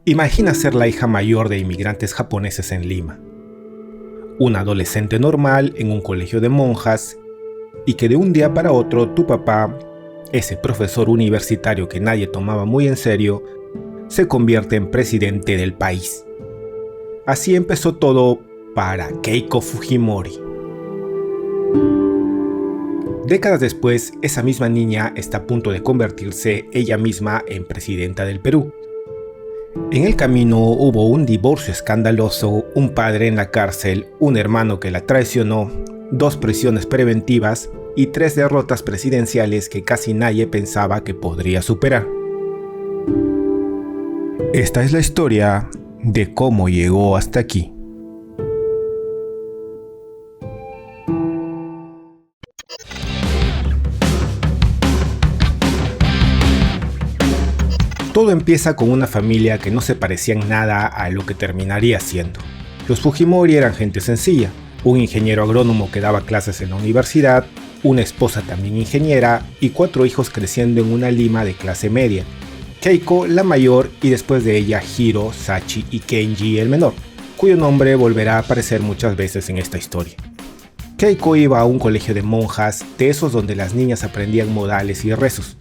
Imagina ser la hija mayor de inmigrantes japoneses en Lima. Una adolescente normal en un colegio de monjas y que de un día para otro tu papá, ese profesor universitario que nadie tomaba muy en serio, se convierte en presidente del país. Así empezó todo para Keiko Fujimori. Décadas después, esa misma niña está a punto de convertirse ella misma en presidenta del Perú. En el camino hubo un divorcio escandaloso, un padre en la cárcel, un hermano que la traicionó, 2 prisiones preventivas y 3 derrotas presidenciales que casi nadie pensaba que podría superar. Esta es la historia de cómo llegó hasta aquí. Todo empieza con una familia que no se parecía en nada a lo que terminaría siendo. Los Fujimori eran gente sencilla, un ingeniero agrónomo que daba clases en la universidad, una esposa también ingeniera y 4 hijos creciendo en una Lima de clase media. Keiko, la mayor, y después de ella Hiro, Sachi y Kenji, el menor, cuyo nombre volverá a aparecer muchas veces en esta historia. Keiko iba a un colegio de monjas, de esos donde las niñas aprendían modales y rezos.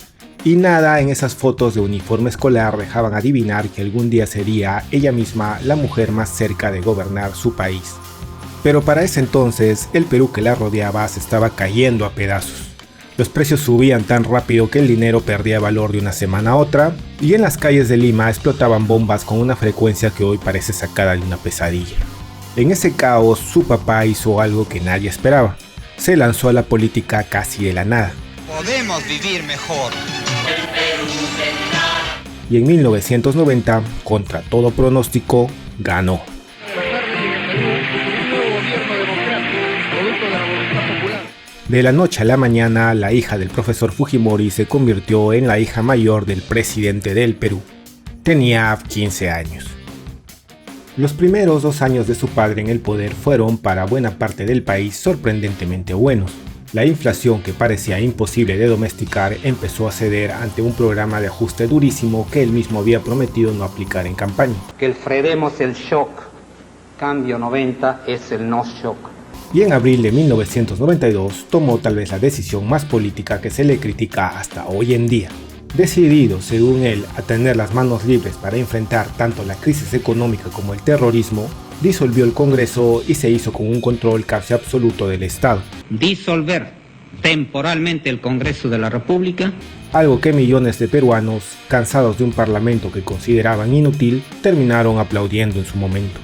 Y nada en esas fotos de uniforme escolar dejaban adivinar que algún día sería ella misma la mujer más cerca de gobernar su país. Pero para ese entonces, el Perú que la rodeaba se estaba cayendo a pedazos. Los precios subían tan rápido que el dinero perdía valor de una semana a otra, y en las calles de Lima explotaban bombas con una frecuencia que hoy parece sacada de una pesadilla. En ese caos, su papá hizo algo que nadie esperaba. Se lanzó a la política casi de la nada. Podemos vivir mejor. Y en 1990, contra todo pronóstico, ganó. De la noche a la mañana, la hija del profesor Fujimori se convirtió en la hija mayor del presidente del Perú. Tenía 15 años. Los primeros 2 años de su padre en el poder fueron para buena parte del país sorprendentemente buenos. La inflación, que parecía imposible de domesticar, empezó a ceder ante un programa de ajuste durísimo que él mismo había prometido no aplicar en campaña. Que frenemos el shock. Cambio 90 es el no shock. Y en abril de 1992 tomó tal vez la decisión más política que se le critica hasta hoy en día. Decidido, según él, a tener las manos libres para enfrentar tanto la crisis económica como el terrorismo, disolvió el Congreso y se hizo con un control casi absoluto del Estado. Disolver temporalmente el Congreso de la República. Algo que millones de peruanos, cansados de un parlamento que consideraban inútil, terminaron aplaudiendo en su momento.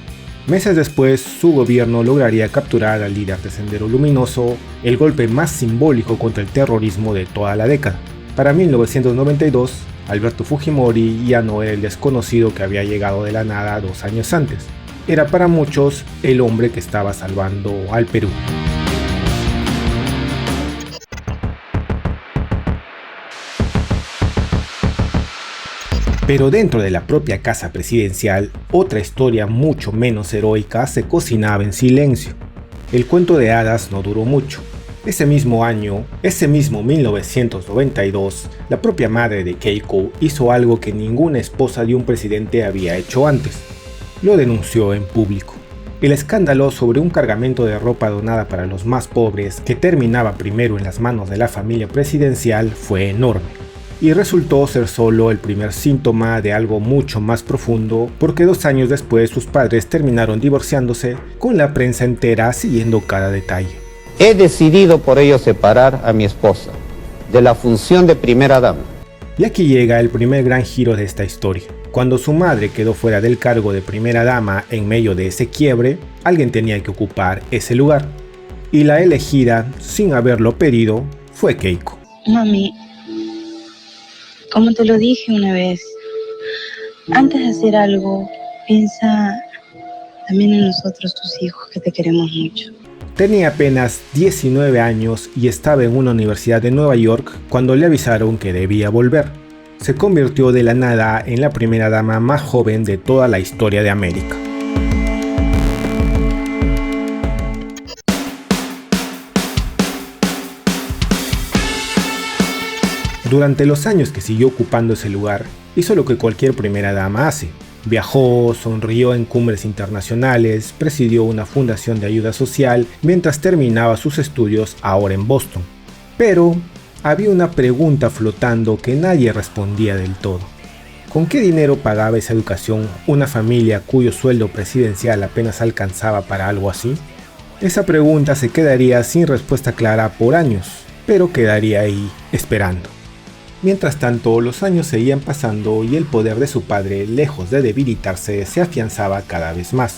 Meses después, su gobierno lograría capturar al líder de Sendero Luminoso, el golpe más simbólico contra el terrorismo de toda la década. Para 1992, Alberto Fujimori ya no era el desconocido que había llegado de la nada 2 años antes. Era para muchos el hombre que estaba salvando al Perú. Pero dentro de la propia casa presidencial, otra historia mucho menos heroica se cocinaba en silencio. El cuento de hadas no duró mucho. Ese mismo año, ese mismo 1992, la propia madre de Keiko hizo algo que ninguna esposa de un presidente había hecho antes. Lo denunció en público. El escándalo sobre un cargamento de ropa donada para los más pobres que terminaba primero en las manos de la familia presidencial fue enorme. Y resultó ser solo el primer síntoma de algo mucho más profundo, porque 2 años después sus padres terminaron divorciándose, con la prensa entera siguiendo cada detalle. He decidido por ello separar a mi esposa de la función de primera dama. Y aquí llega el primer gran giro de esta historia. Cuando su madre quedó fuera del cargo de primera dama en medio de ese quiebre, alguien tenía que ocupar ese lugar. Y la elegida, sin haberlo pedido, fue Keiko. Mami, como te lo dije una vez, antes de hacer algo, piensa también en nosotros, tus hijos, que te queremos mucho. Tenía apenas 19 años y estaba en una universidad de Nueva York cuando le avisaron que debía volver. Se convirtió de la nada en la primera dama más joven de toda la historia de América. Durante los años que siguió ocupando ese lugar, hizo lo que cualquier primera dama hace: Viajó, sonrió en cumbres internacionales, presidió una fundación de ayuda social mientras terminaba sus estudios ahora en Boston. Pero había una pregunta flotando que nadie respondía del todo. ¿Con qué dinero pagaba esa educación una familia cuyo sueldo presidencial apenas alcanzaba para algo así? Esa pregunta se quedaría sin respuesta clara por años, pero quedaría ahí esperando. Mientras tanto, los años seguían pasando y el poder de su padre, lejos de debilitarse, se afianzaba cada vez más.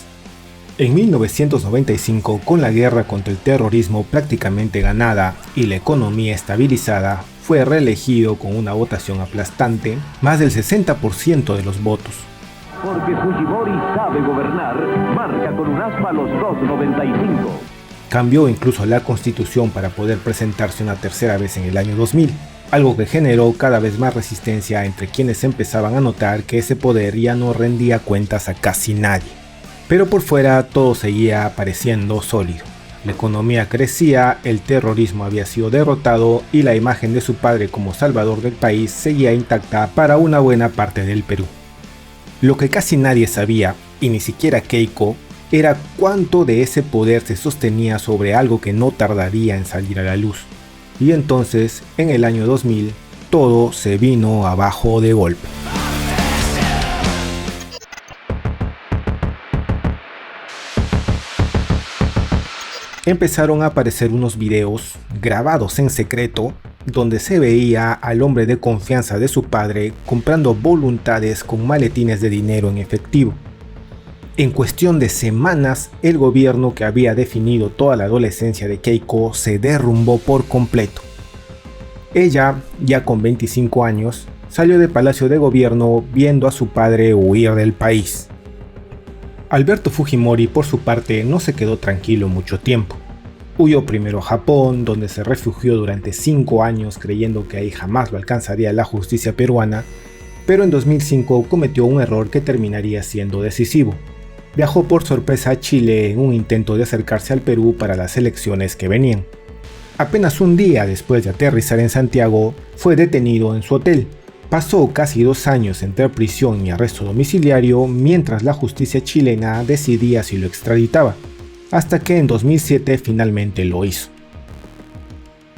En 1995, con la guerra contra el terrorismo prácticamente ganada y la economía estabilizada, fue reelegido con una votación aplastante, más del 60% de los votos. Porque Fujimori sabe gobernar, marca con un aspa los 2.95. Cambió incluso la constitución para poder presentarse una tercera vez en el año 2000. Algo que generó cada vez más resistencia entre quienes empezaban a notar que ese poder ya no rendía cuentas a casi nadie. Pero por fuera todo seguía pareciendo sólido. La economía crecía, el terrorismo había sido derrotado y la imagen de su padre como salvador del país seguía intacta para una buena parte del Perú. Lo que casi nadie sabía, y ni siquiera Keiko, era cuánto de ese poder se sostenía sobre algo que no tardaría en salir a la luz. Y entonces, en el año 2000, todo se vino abajo de golpe. Empezaron a aparecer unos videos grabados en secreto donde se veía al hombre de confianza de su padre comprando voluntades con maletines de dinero en efectivo. En cuestión de semanas, el gobierno que había definido toda la adolescencia de Keiko se derrumbó por completo. Ella, ya con 25 años, salió del Palacio de Gobierno viendo a su padre huir del país. Alberto Fujimori, por su parte, no se quedó tranquilo mucho tiempo. Huyó primero a Japón, donde se refugió durante 5 años creyendo que ahí jamás lo alcanzaría la justicia peruana, pero en 2005 cometió un error que terminaría siendo decisivo. Viajó por sorpresa a Chile en un intento de acercarse al Perú para las elecciones que venían. Apenas un día después de aterrizar en Santiago, fue detenido en su hotel. Pasó casi 2 años entre prisión y arresto domiciliario mientras la justicia chilena decidía si lo extraditaba, hasta que en 2007 finalmente lo hizo.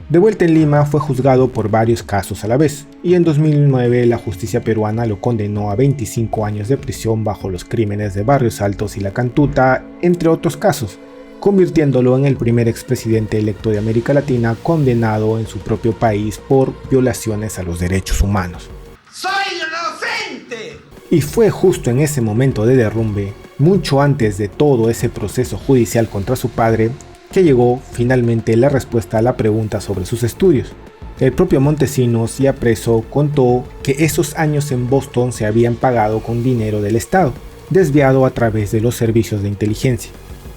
De vuelta en Lima fue juzgado por varios casos a la vez, y en 2009 la justicia peruana lo condenó a 25 años de prisión bajo los crímenes de Barrios Altos y La Cantuta, entre otros casos, convirtiéndolo en el primer expresidente electo de América Latina condenado en su propio país por violaciones a los derechos humanos. ¡Soy inocente! Y fue justo en ese momento de derrumbe, mucho antes de todo ese proceso judicial contra su padre, que llegó finalmente la respuesta a la pregunta sobre sus estudios. El propio Montesinos, ya preso, contó que esos años en Boston se habían pagado con dinero del Estado, desviado a través de los servicios de inteligencia.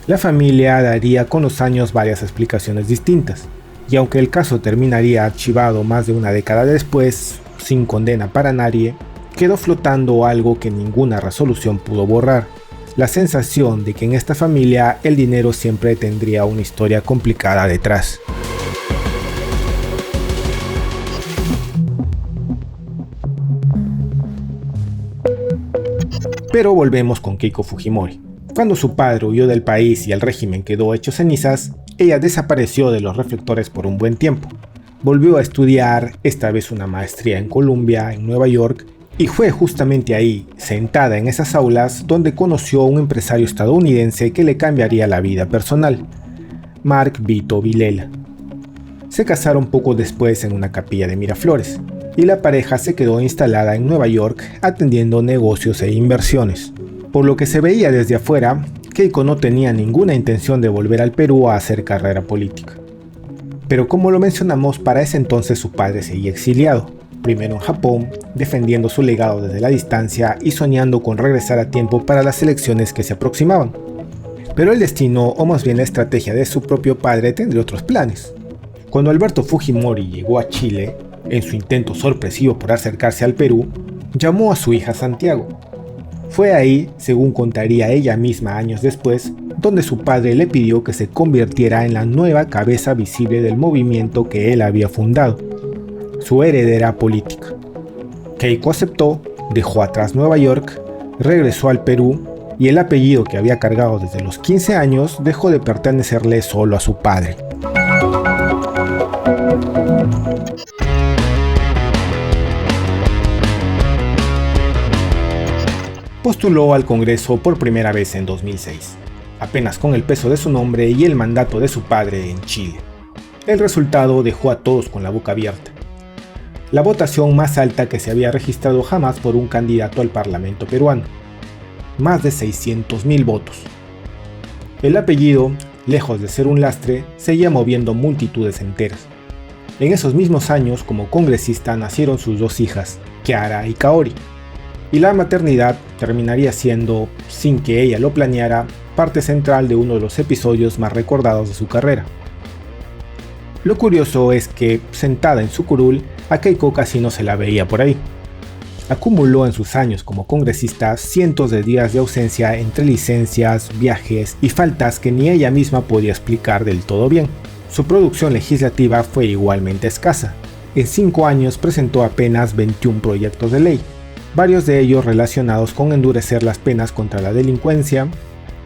La familia daría con los años varias explicaciones distintas, y aunque el caso terminaría archivado más de una década después, sin condena para nadie, quedó flotando algo que ninguna resolución pudo borrar: la sensación de que en esta familia el dinero siempre tendría una historia complicada detrás. Pero volvemos con Keiko Fujimori. Cuando su padre huyó del país y el régimen quedó hecho cenizas, ella desapareció de los reflectores por un buen tiempo. Volvió a estudiar, esta vez una maestría en Columbia, en Nueva York, y fue justamente ahí, sentada en esas aulas, donde conoció a un empresario estadounidense que le cambiaría la vida personal, Mark Vito Vilela. Se casaron poco después en una capilla de Miraflores, y la pareja se quedó instalada en Nueva York atendiendo negocios e inversiones. Por lo que se veía desde afuera, Keiko no tenía ninguna intención de volver al Perú a hacer carrera política. Pero como lo mencionamos, para ese entonces su padre seguía exiliado, primero en Japón, defendiendo su legado desde la distancia y soñando con regresar a tiempo para las elecciones que se aproximaban. Pero el destino, o más bien la estrategia de su propio padre, tendría otros planes. Cuando Alberto Fujimori llegó a Chile, en su intento sorpresivo por acercarse al Perú, llamó a su hija Santiago. Fue ahí, según contaría ella misma años después, donde su padre le pidió que se convirtiera en la nueva cabeza visible del movimiento que él había fundado, su heredera política. Keiko aceptó, dejó atrás Nueva York, Regresó al Perú y el apellido que había cargado desde los 15 años dejó de pertenecerle solo a su padre. Postuló al Congreso por primera vez en 2006, apenas con el peso de su nombre y el mandato de su padre en Chile. El resultado dejó a todos con la boca abierta. La votación más alta que se había registrado jamás por un candidato al Parlamento peruano. Más de 600.000 votos. El apellido, lejos de ser un lastre, seguía moviendo multitudes enteras. En esos mismos años, como congresista, nacieron sus dos hijas, Kiara y Kaori. Y la maternidad terminaría siendo, sin que ella lo planeara, parte central de uno de los episodios más recordados de su carrera. Lo curioso es que, sentada en su curul, a Keiko casi no se la veía por ahí. Acumuló en sus años como congresista cientos de días de ausencia entre licencias, viajes y faltas que ni ella misma podía explicar del todo bien. Su producción legislativa fue igualmente escasa. En 5 años presentó apenas 21 proyectos de ley, varios de ellos relacionados con endurecer las penas contra la delincuencia,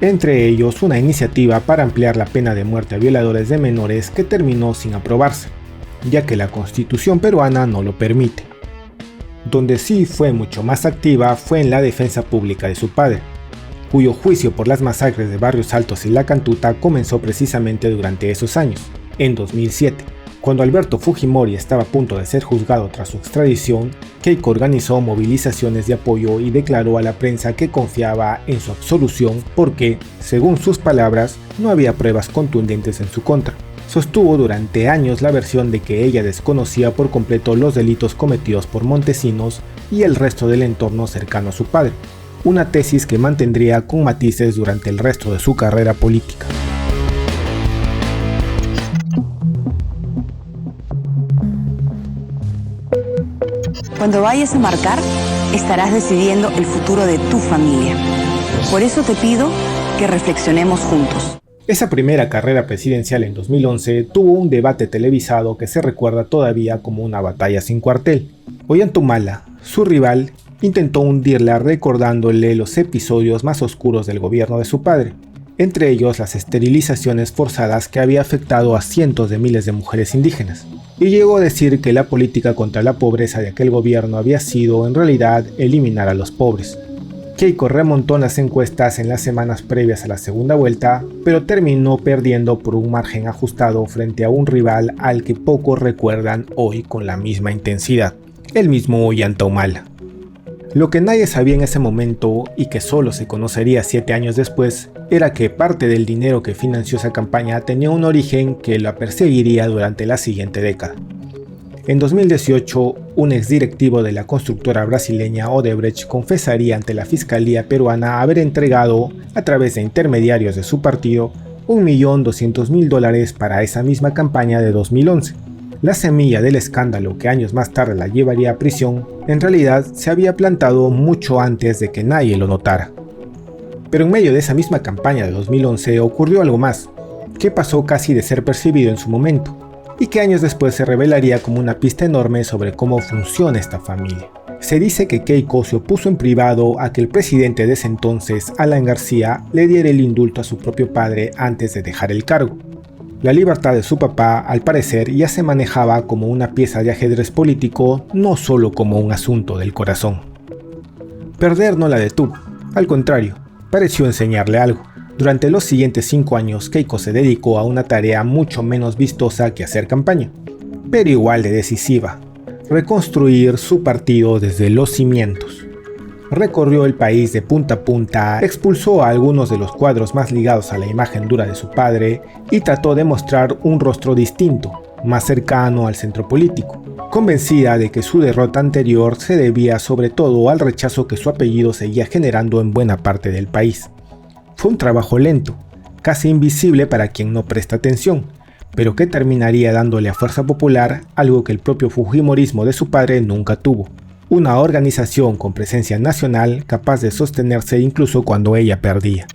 entre ellos una iniciativa para ampliar la pena de muerte a violadores de menores que terminó sin aprobarse, ya que la Constitución peruana no lo permite. Donde sí fue mucho más activa fue en la defensa pública de su padre, cuyo juicio por las masacres de Barrios Altos y La Cantuta comenzó precisamente durante esos años, en 2007. Cuando Alberto Fujimori estaba a punto de ser juzgado tras su extradición, Keiko organizó movilizaciones de apoyo y declaró a la prensa que confiaba en su absolución porque, según sus palabras, no había pruebas contundentes en su contra. Sostuvo durante años la versión de que ella desconocía por completo los delitos cometidos por Montesinos y el resto del entorno cercano a su padre, una tesis que mantendría con matices durante el resto de su carrera política. Cuando vayas a marcar, estarás decidiendo el futuro de tu familia. Por eso te pido que reflexionemos juntos. Esa primera carrera presidencial en 2011 tuvo un debate televisado que se recuerda todavía como una batalla sin cuartel. Ollantaytamala, su rival, intentó hundirla recordándole los episodios más oscuros del gobierno de su padre, entre ellos las esterilizaciones forzadas que había afectado a cientos de miles de mujeres indígenas. Y llegó a decir que la política contra la pobreza de aquel gobierno había sido en realidad eliminar a los pobres. Keiko remontó en las encuestas en las semanas previas a la segunda vuelta, pero terminó perdiendo por un margen ajustado frente a un rival al que pocos recuerdan hoy con la misma intensidad, el mismo Ollantaytamala. Lo que nadie sabía en ese momento, y que solo se conocería 7 años después, era que parte del dinero que financió esa campaña tenía un origen que la perseguiría durante la siguiente década. En 2018, un exdirectivo de la constructora brasileña Odebrecht confesaría ante la Fiscalía peruana haber entregado, a través de intermediarios de su partido, $1.200.000 para esa misma campaña de 2011. La semilla del escándalo que años más tarde la llevaría a prisión, en realidad se había plantado mucho antes de que nadie lo notara. Pero en medio de esa misma campaña de 2011 ocurrió algo más, que pasó casi de ser percibido en su momento, y que años después se revelaría como una pista enorme sobre cómo funciona esta familia. Se dice que Keiko se opuso en privado a que el presidente de ese entonces, Alan García, le diera el indulto a su propio padre antes de dejar el cargo. La libertad de su papá, al parecer, ya se manejaba como una pieza de ajedrez político, no solo como un asunto del corazón. Perder no la detuvo, al contrario, pareció enseñarle algo. Durante los siguientes 5 años, Keiko se dedicó a una tarea mucho menos vistosa que hacer campaña, pero igual de decisiva: reconstruir su partido desde los cimientos. Recorrió el país de punta a punta, expulsó a algunos de los cuadros más ligados a la imagen dura de su padre y trató de mostrar un rostro distinto, más cercano al centro político, convencida de que su derrota anterior se debía sobre todo al rechazo que su apellido seguía generando en buena parte del país. Fue un trabajo lento, casi invisible para quien no presta atención, pero que terminaría dándole a Fuerza Popular algo que el propio fujimorismo de su padre nunca tuvo: una organización con presencia nacional capaz de sostenerse incluso cuando ella perdía.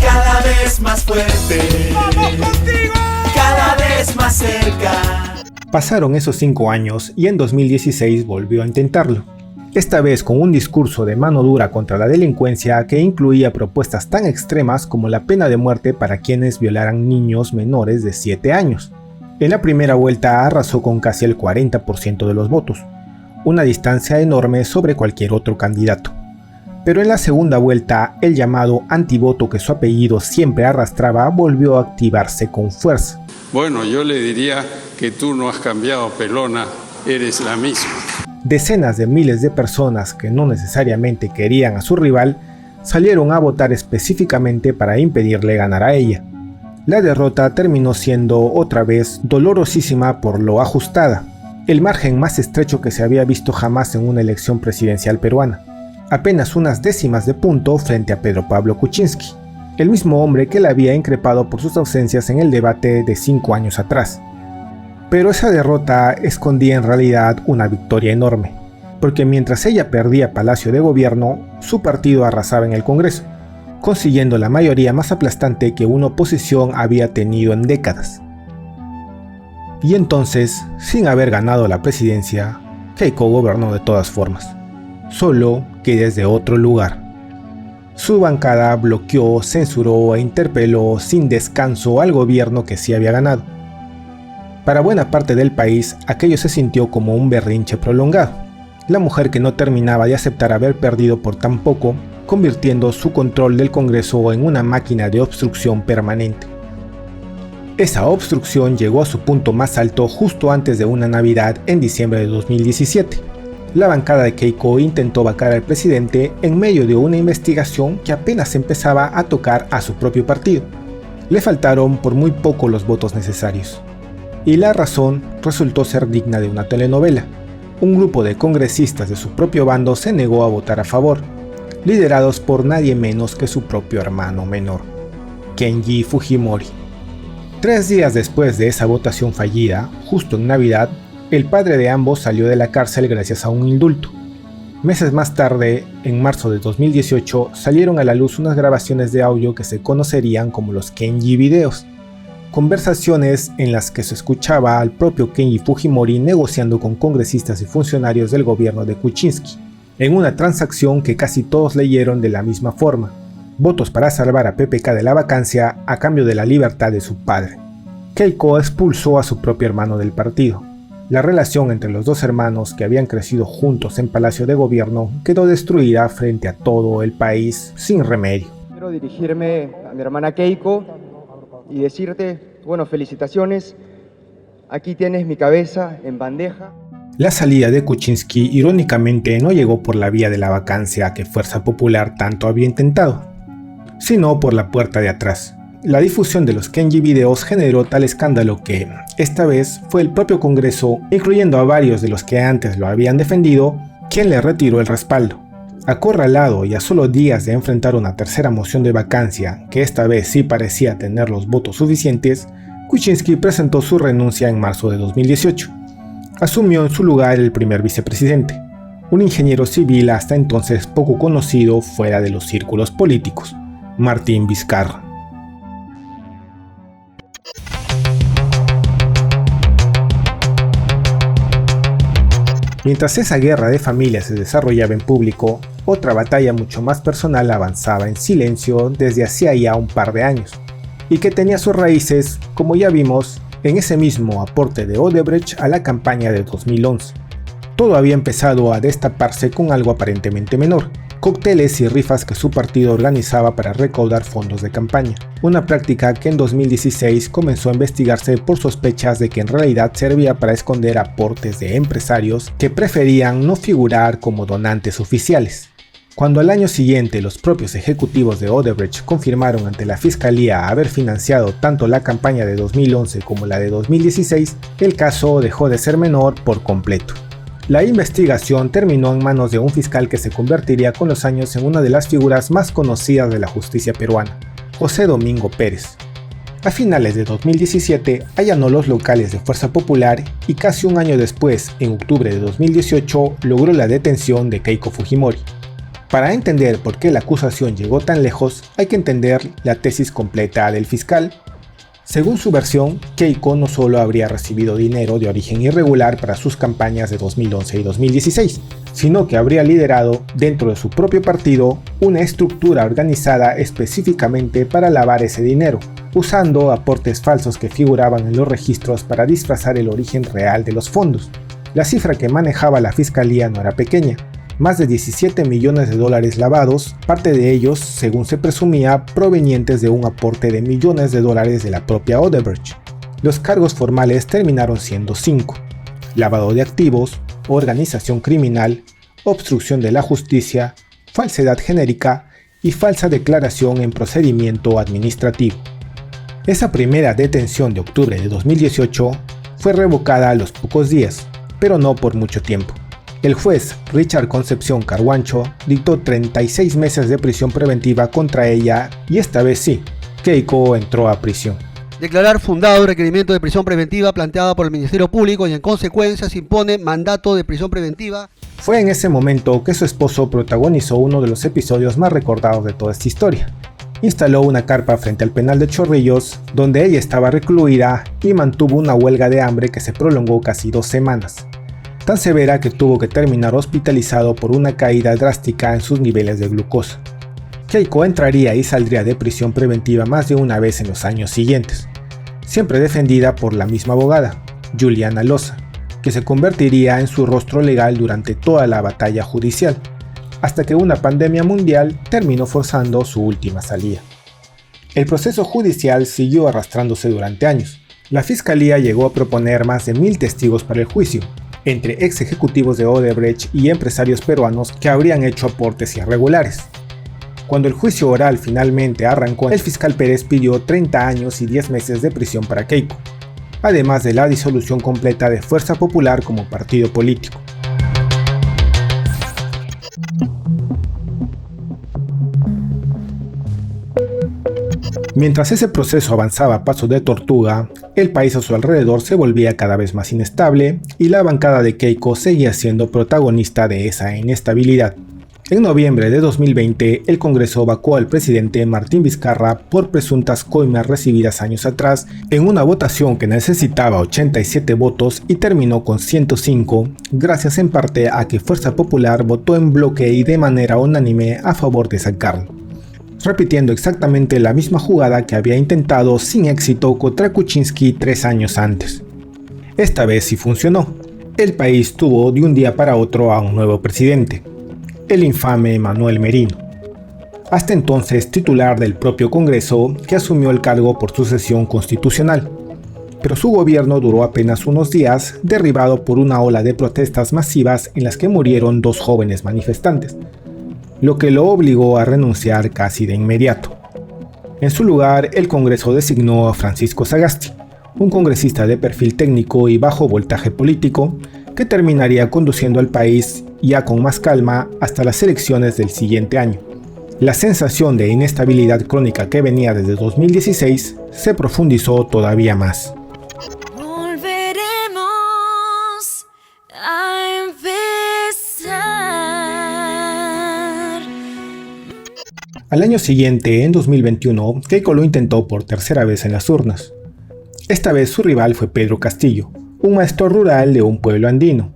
Cada vez más fuerte. ¡Vamos contigo! Cada vez más cerca. Pasaron esos 5 años y en 2016 volvió a intentarlo. Esta vez con un discurso de mano dura contra la delincuencia que incluía propuestas tan extremas como la pena de muerte para quienes violaran niños menores de 7 años. En la primera vuelta arrasó con casi el 40% de los votos, una distancia enorme sobre cualquier otro candidato. Pero en la segunda vuelta, el llamado antivoto que su apellido siempre arrastraba volvió a activarse con fuerza. Bueno, yo le diría que tú no has cambiado, pelona, eres la misma. Decenas de miles de personas que no necesariamente querían a su rival salieron a votar específicamente para impedirle ganar a ella. La derrota terminó siendo otra vez dolorosísima por lo ajustada, el margen más estrecho que se había visto jamás en una elección presidencial peruana, apenas unas décimas de punto frente a Pedro Pablo Kuczynski, el mismo hombre que la había increpado por sus ausencias en el debate de 5 años atrás. Pero esa derrota escondía en realidad una victoria enorme, porque mientras ella perdía Palacio de Gobierno, su partido arrasaba en el Congreso, consiguiendo la mayoría más aplastante que una oposición había tenido en décadas. Y entonces, sin haber ganado la presidencia, Keiko gobernó de todas formas, solo que desde otro lugar. Su bancada bloqueó, censuró e interpeló sin descanso al gobierno que sí había ganado. Para buena parte del país, aquello se sintió como un berrinche prolongado. La mujer que no terminaba de aceptar haber perdido por tan poco, convirtiendo su control del Congreso en una máquina de obstrucción permanente. Esa obstrucción llegó a su punto más alto justo antes de una Navidad en diciembre de 2017. La bancada de Keiko intentó vacar al presidente en medio de una investigación que apenas empezaba a tocar a su propio partido. Le faltaron por muy poco los votos necesarios. Y la razón resultó ser digna de una telenovela. Un grupo de congresistas de su propio bando se negó a votar a favor, liderados por nadie menos que su propio hermano menor, Kenji Fujimori. 3 días después de esa votación fallida, justo en Navidad, el padre de ambos salió de la cárcel gracias a un indulto. Meses más tarde, en marzo de 2018, salieron a la luz unas grabaciones de audio que se conocerían como los Kenji videos. Conversaciones en las que se escuchaba al propio Kenji Fujimori negociando con congresistas y funcionarios del gobierno de Kuczynski, en una transacción que casi todos leyeron de la misma forma: votos para salvar a PPK de la vacancia a cambio de la libertad de su padre. Keiko expulsó a su propio hermano del partido. La relación entre los dos hermanos que habían crecido juntos en Palacio de Gobierno quedó destruida frente a todo el país sin remedio. Quiero dirigirme a mi hermana Keiko y decirte, bueno, felicitaciones, aquí tienes mi cabeza en bandeja. La salida de Kuczynski irónicamente no llegó por la vía de la vacancia que Fuerza Popular tanto había intentado, sino por la puerta de atrás. La difusión de los Kenji videos generó tal escándalo que, esta vez, fue el propio Congreso, incluyendo a varios de los que antes lo habían defendido, quien le retiró el respaldo. Acorralado y a solo días de enfrentar una tercera moción de vacancia, que esta vez sí parecía tener los votos suficientes, Kuczynski presentó su renuncia en marzo de 2018. Asumió en su lugar el primer vicepresidente, un ingeniero civil hasta entonces poco conocido fuera de los círculos políticos, Martín Vizcarra. Mientras esa guerra de familias se desarrollaba en público, otra batalla mucho más personal avanzaba en silencio desde hacía ya un par de años, y que tenía sus raíces, como ya vimos, en ese mismo aporte de Odebrecht a la campaña de 2011. Todo había empezado a destaparse con algo aparentemente menor: cócteles y rifas que su partido organizaba para recaudar fondos de campaña, una práctica que en 2016 comenzó a investigarse por sospechas de que en realidad servía para esconder aportes de empresarios que preferían no figurar como donantes oficiales. Cuando al año siguiente los propios ejecutivos de Odebrecht confirmaron ante la fiscalía haber financiado tanto la campaña de 2011 como la de 2016, el caso dejó de ser menor por completo. La investigación terminó en manos de un fiscal que se convertiría con los años en una de las figuras más conocidas de la justicia peruana, José Domingo Pérez. A finales de 2017 allanó los locales de Fuerza Popular y casi un año después, en octubre de 2018, logró la detención de Keiko Fujimori. Para entender por qué la acusación llegó tan lejos, hay que entender la tesis completa del fiscal. Según su versión, Keiko no solo habría recibido dinero de origen irregular para sus campañas de 2011 y 2016, sino que habría liderado dentro de su propio partido una estructura organizada específicamente para lavar ese dinero, usando aportes falsos que figuraban en los registros para disfrazar el origen real de los fondos. La cifra que manejaba la fiscalía no era pequeña, más de 17 millones de dólares lavados, parte de ellos, según se presumía, provenientes de un aporte de millones de dólares de la propia Odebrecht. Los cargos formales terminaron siendo 5: lavado de activos, organización criminal, obstrucción de la justicia, falsedad genérica y falsa declaración en procedimiento administrativo. Esa primera detención de octubre de 2018 fue revocada a los pocos días, pero no por mucho tiempo. El juez Richard Concepción Carguancho dictó 36 meses de prisión preventiva contra ella y esta vez sí, Keiko entró a prisión. Declarar fundado el requerimiento de prisión preventiva planteada por el Ministerio Público y en consecuencia se impone mandato de prisión preventiva. Fue en ese momento que su esposo protagonizó uno de los episodios más recordados de toda esta historia. Instaló una carpa frente al penal de Chorrillos, donde ella estaba recluida y mantuvo una huelga de hambre que se prolongó casi 2 semanas. Tan severa que tuvo que terminar hospitalizado por una caída drástica en sus niveles de glucosa. Keiko entraría y saldría de prisión preventiva más de una vez en los años siguientes, siempre defendida por la misma abogada, Juliana Loza, que se convertiría en su rostro legal durante toda la batalla judicial, hasta que una pandemia mundial terminó forzando su última salida. El proceso judicial siguió arrastrándose durante años. La fiscalía llegó a proponer más de 1000 testigos para el juicio, entre ex ejecutivos de Odebrecht y empresarios peruanos que habrían hecho aportes irregulares. Cuando el juicio oral finalmente arrancó, el fiscal Pérez pidió 30 años y 10 meses de prisión para Keiko, además de la disolución completa de Fuerza Popular como partido político. Mientras ese proceso avanzaba a paso de tortuga, el país a su alrededor se volvía cada vez más inestable y la bancada de Keiko seguía siendo protagonista de esa inestabilidad. En noviembre de 2020, el Congreso vacuó al presidente Martín Vizcarra por presuntas coimas recibidas años atrás en una votación que necesitaba 87 votos y terminó con 105, gracias en parte a que Fuerza Popular votó en bloque y de manera unánime a favor de sacarlo, repitiendo exactamente la misma jugada que había intentado sin éxito contra Kuczynski 3 años antes. Esta vez sí funcionó. El país tuvo de un día para otro a un nuevo presidente, el infame Manuel Merino, hasta entonces titular del propio Congreso, que asumió el cargo por sucesión constitucional. Pero su gobierno duró apenas unos días, derribado por una ola de protestas masivas en las que murieron 2 jóvenes manifestantes, lo que lo obligó a renunciar casi de inmediato. En su lugar, el Congreso designó a Francisco Sagasti, un congresista de perfil técnico y bajo voltaje político, que terminaría conduciendo al país ya con más calma hasta las elecciones del siguiente año. La sensación de inestabilidad crónica que venía desde 2016 se profundizó todavía más. Volveremos a empezar. Al año siguiente, en 2021, Keiko lo intentó por tercera vez en las urnas. Esta vez su rival fue Pedro Castillo, un maestro rural de un pueblo andino,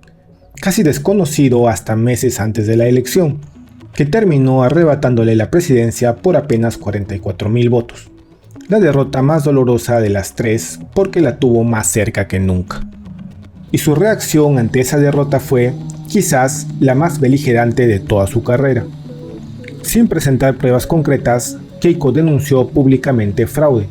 casi desconocido hasta meses antes de la elección, que terminó arrebatándole la presidencia por apenas 44,000 votos. La derrota más dolorosa de las 3 porque la tuvo más cerca que nunca. Y su reacción ante esa derrota fue, quizás, la más beligerante de toda su carrera. Sin presentar pruebas concretas, Keiko denunció públicamente fraude,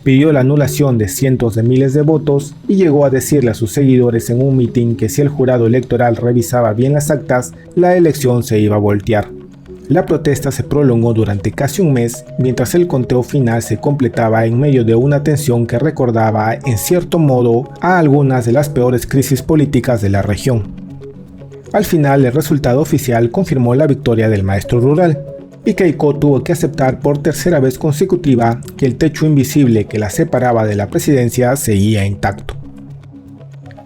pidió la anulación de cientos de miles de votos y llegó a decirle a sus seguidores en un mitin que si el jurado electoral revisaba bien las actas, la elección se iba a voltear. La protesta se prolongó durante casi un mes, mientras el conteo final se completaba en medio de una tensión que recordaba, en cierto modo, a algunas de las peores crisis políticas de la región. Al final, el resultado oficial confirmó la victoria del maestro rural, y Keiko tuvo que aceptar por tercera vez consecutiva que el techo invisible que la separaba de la presidencia seguía intacto.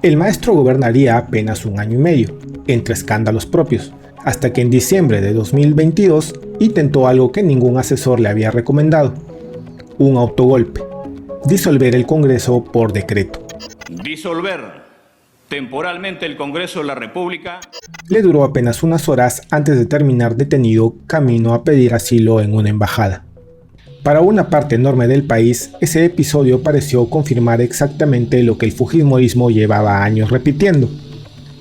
El maestro gobernaría apenas 1 año y medio, entre escándalos propios, hasta que en diciembre de 2022 intentó algo que ningún asesor le había recomendado: un autogolpe. disolver el Congreso por decreto. Disolver temporalmente el Congreso de la República. Le duró apenas unas horas antes de terminar detenido camino a pedir asilo en una embajada. Para una parte enorme del país, ese episodio pareció confirmar exactamente lo que el fujimorismo llevaba años repitiendo,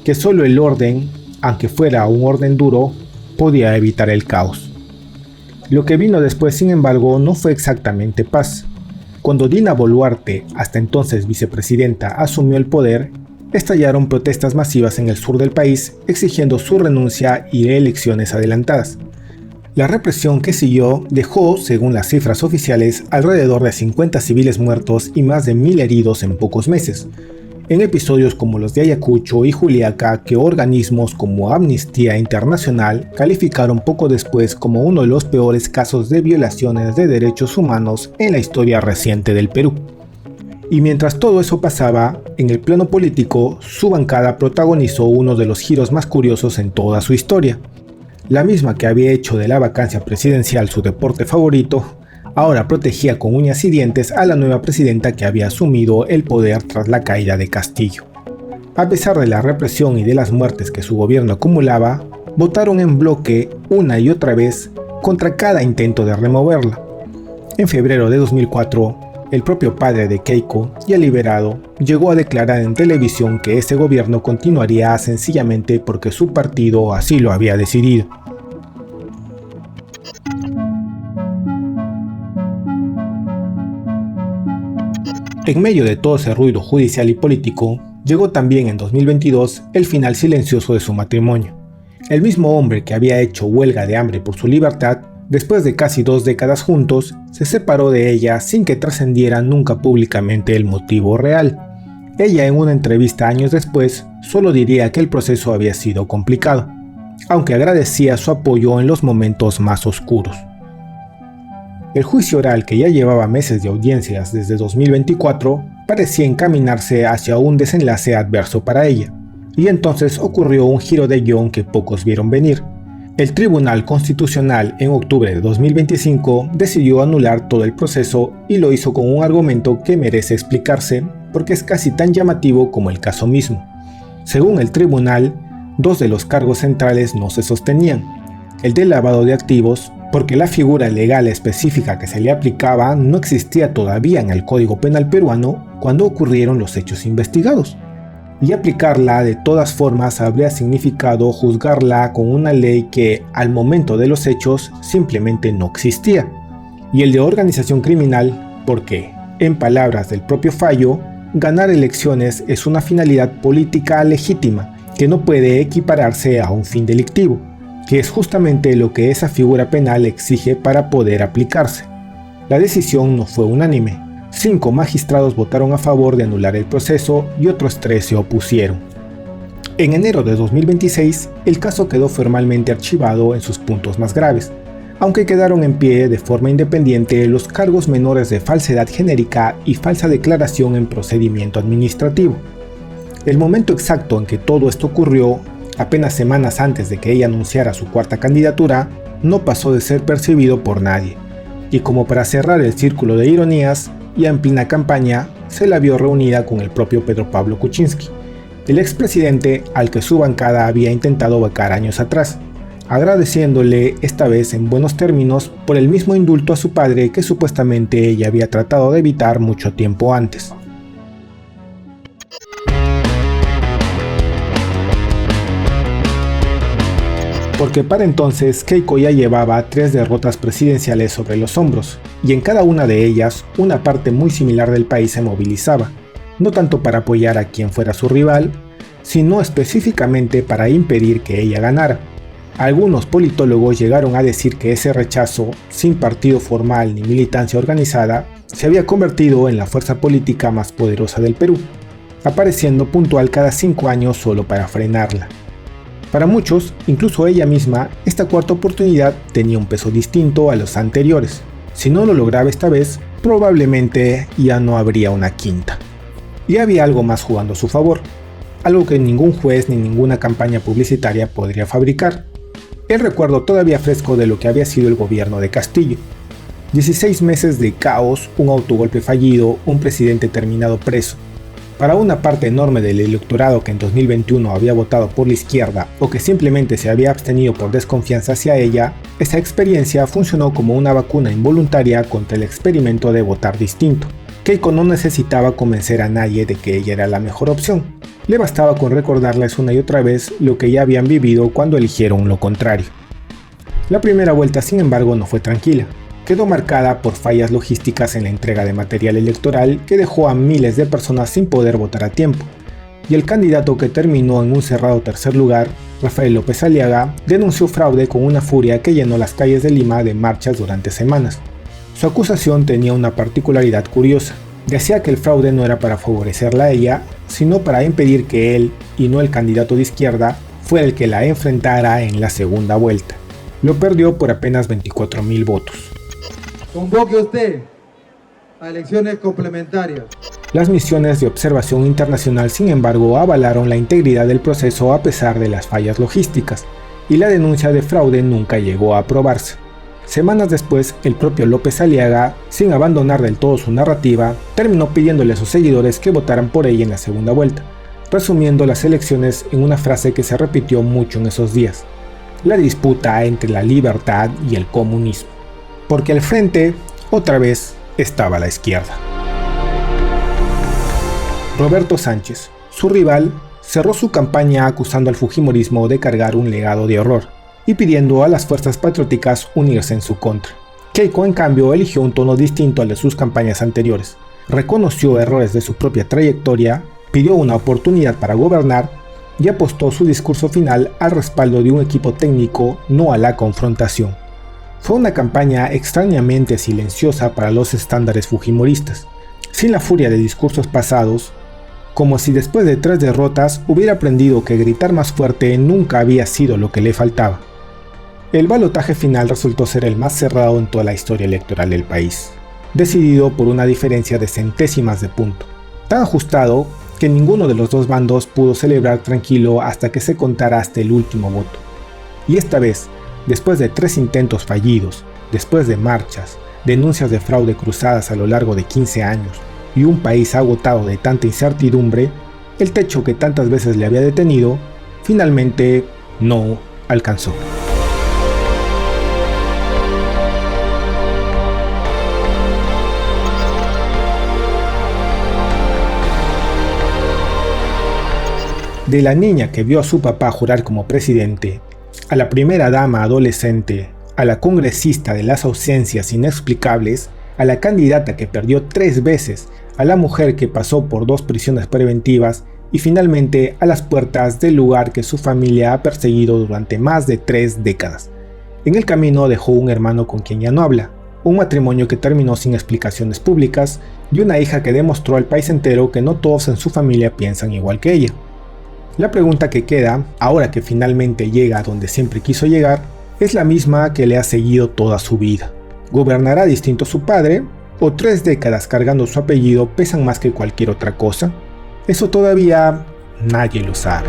que solo el orden, aunque fuera un orden duro, podía evitar el caos. Lo que vino después, sin embargo, no fue exactamente paz. Cuando Dina Boluarte, hasta entonces vicepresidenta, asumió el poder, estallaron protestas masivas en el sur del país exigiendo su renuncia y elecciones adelantadas. La represión que siguió dejó, según las cifras oficiales, alrededor de 50 civiles muertos y más de 1000 heridos en pocos meses, en episodios como los de Ayacucho y Juliaca, que organismos como Amnistía Internacional calificaron poco después como uno de los peores casos de violaciones de derechos humanos en la historia reciente del Perú. Y mientras todo eso pasaba, en el plano político, su bancada protagonizó uno de los giros más curiosos en toda su historia. La misma que había hecho de la vacancia presidencial su deporte favorito, ahora protegía con uñas y dientes a la nueva presidenta que había asumido el poder tras la caída de Castillo. A pesar de la represión y de las muertes que su gobierno acumulaba, votaron en bloque una y otra vez contra cada intento de removerla. En febrero de 2004, el propio padre de Keiko, ya liberado, llegó a declarar en televisión que ese gobierno continuaría sencillamente porque su partido así lo había decidido. En medio de todo ese ruido judicial y político, llegó también en 2022 el final silencioso de su matrimonio. El mismo hombre que había hecho huelga de hambre por su libertad, después de casi 2 décadas juntos, se separó de ella sin que trascendiera nunca públicamente el motivo real. Ella, en una entrevista años después, solo diría que el proceso había sido complicado, aunque agradecía su apoyo en los momentos más oscuros. El juicio oral, que ya llevaba meses de audiencias desde 2024, parecía encaminarse hacia un desenlace adverso para ella, y entonces ocurrió un giro de guión que pocos vieron venir. El Tribunal Constitucional en octubre de 2025 decidió anular todo el proceso y lo hizo con un argumento que merece explicarse porque es casi tan llamativo como el caso mismo. Según el tribunal, 2 de los cargos centrales no se sostenían: el de lavado de activos, porque la figura legal específica que se le aplicaba no existía todavía en el Código Penal peruano cuando ocurrieron los hechos investigados, y aplicarla de todas formas habría significado juzgarla con una ley que al momento de los hechos simplemente no existía, y el de organización criminal porque, en palabras del propio fallo, ganar elecciones es una finalidad política legítima que no puede equipararse a un fin delictivo, que es justamente lo que esa figura penal exige para poder aplicarse. La decisión no fue unánime. 5 magistrados votaron a favor de anular el proceso y otros 3 se opusieron. En enero de 2026, el caso quedó formalmente archivado en sus puntos más graves, aunque quedaron en pie de forma independiente los cargos menores de falsedad genérica y falsa declaración en procedimiento administrativo. El momento exacto en que todo esto ocurrió, apenas semanas antes de que ella anunciara su 4ª candidatura, no pasó de ser percibido por nadie, y como para cerrar el círculo de ironías, ya en plena campaña, se la vio reunida con el propio Pedro Pablo Kuczynski, el expresidente al que su bancada había intentado vacar años atrás, agradeciéndole esta vez en buenos términos por el mismo indulto a su padre que supuestamente ella había tratado de evitar mucho tiempo antes. Porque para entonces Keiko ya llevaba 3 derrotas presidenciales sobre los hombros, y en cada una de ellas una parte muy similar del país se movilizaba, no tanto para apoyar a quien fuera su rival, sino específicamente para impedir que ella ganara. Algunos politólogos llegaron a decir que ese rechazo, sin partido formal ni militancia organizada, se había convertido en la fuerza política más poderosa del Perú, apareciendo puntual cada 5 años solo para frenarla. Para muchos, incluso ella misma, esta 4ª oportunidad tenía un peso distinto a los anteriores. Si no lo lograba esta vez, probablemente ya no habría una 5ª. Y había algo más jugando a su favor, algo que ningún juez ni ninguna campaña publicitaria podría fabricar. El recuerdo todavía fresco de lo que había sido el gobierno de Castillo. 16 meses de caos, un autogolpe fallido, un presidente terminado preso. Para una parte enorme del electorado que en 2021 había votado por la izquierda o que simplemente se había abstenido por desconfianza hacia ella, esa experiencia funcionó como una vacuna involuntaria contra el experimento de votar distinto. Keiko no necesitaba convencer a nadie de que ella era la mejor opción. Le bastaba con recordarles una y otra vez lo que ya habían vivido cuando eligieron lo contrario. La primera vuelta, sin embargo, no fue tranquila. Quedó marcada por fallas logísticas en la entrega de material electoral que dejó a miles de personas sin poder votar a tiempo, y el candidato que terminó en un cerrado tercer lugar, Rafael López Aliaga, denunció fraude con una furia que llenó las calles de Lima de marchas durante semanas. Su acusación tenía una particularidad curiosa. Decía que el fraude no era para favorecerla a ella, sino para impedir que él, y no el candidato de izquierda, fuera el que la enfrentara en la segunda vuelta. Lo perdió por apenas 24.000 votos. Convoque usted a elecciones complementarias. Las misiones de observación internacional, sin embargo, avalaron la integridad del proceso a pesar de las fallas logísticas, y la denuncia de fraude nunca llegó a aprobarse. Semanas después, el propio López Aliaga, sin abandonar del todo su narrativa, terminó pidiéndole a sus seguidores que votaran por ella en la segunda vuelta, resumiendo las elecciones en una frase que se repitió mucho en esos días: la disputa entre la libertad y el comunismo. Porque al frente, otra vez, estaba la izquierda. Roberto Sánchez, su rival, cerró su campaña acusando al fujimorismo de cargar un legado de horror y pidiendo a las fuerzas patrióticas unirse en su contra. Keiko, en cambio, eligió un tono distinto al de sus campañas anteriores. Reconoció errores de su propia trayectoria, pidió una oportunidad para gobernar y apostó su discurso final al respaldo de un equipo técnico, no a la confrontación. Fue una campaña extrañamente silenciosa para los estándares fujimoristas, sin la furia de discursos pasados, como si después de 3 derrotas hubiera aprendido que gritar más fuerte nunca había sido lo que le faltaba. El balotaje final resultó ser el más cerrado en toda la historia electoral del país, decidido por una diferencia de centésimas de punto, tan ajustado que ninguno de los dos bandos pudo celebrar tranquilo hasta que se contara hasta el último voto. Y esta vez, después de 3 intentos fallidos, después de marchas, denuncias de fraude cruzadas a lo largo de 15 años y un país agotado de tanta incertidumbre, el techo que tantas veces le había detenido, finalmente no alcanzó. De la niña que vio a su papá jurar como presidente, a la primera dama adolescente, a la congresista de las ausencias inexplicables, a la candidata que perdió 3 veces, a la mujer que pasó por 2 prisiones preventivas y finalmente a las puertas del lugar que su familia ha perseguido durante más de 3 décadas. En el camino dejó un hermano con quien ya no habla, un matrimonio que terminó sin explicaciones públicas y una hija que demostró al país entero que no todos en su familia piensan igual que ella. La pregunta que queda, ahora que finalmente llega a donde siempre quiso llegar, es la misma que le ha seguido toda su vida. ¿Gobernará distinto su padre? ¿O 3 décadas cargando su apellido pesan más que cualquier otra cosa? Eso todavía nadie lo sabe.